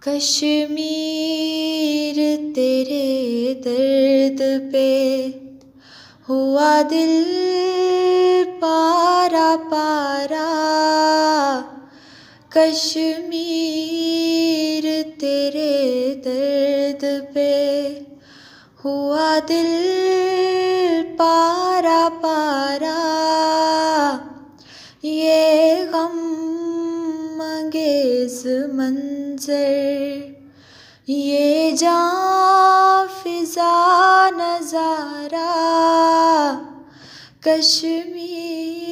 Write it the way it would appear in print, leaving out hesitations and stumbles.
कश्मीर तेरे दर्द पे हुआ दिल पारा पारा। कश्मीर तेरे दर्द पे हुआ दिल पारा पारा। ये गम अंगेज़ मंज़र, ये जाँ फ़िज़ा नज़ारा। कश्मीर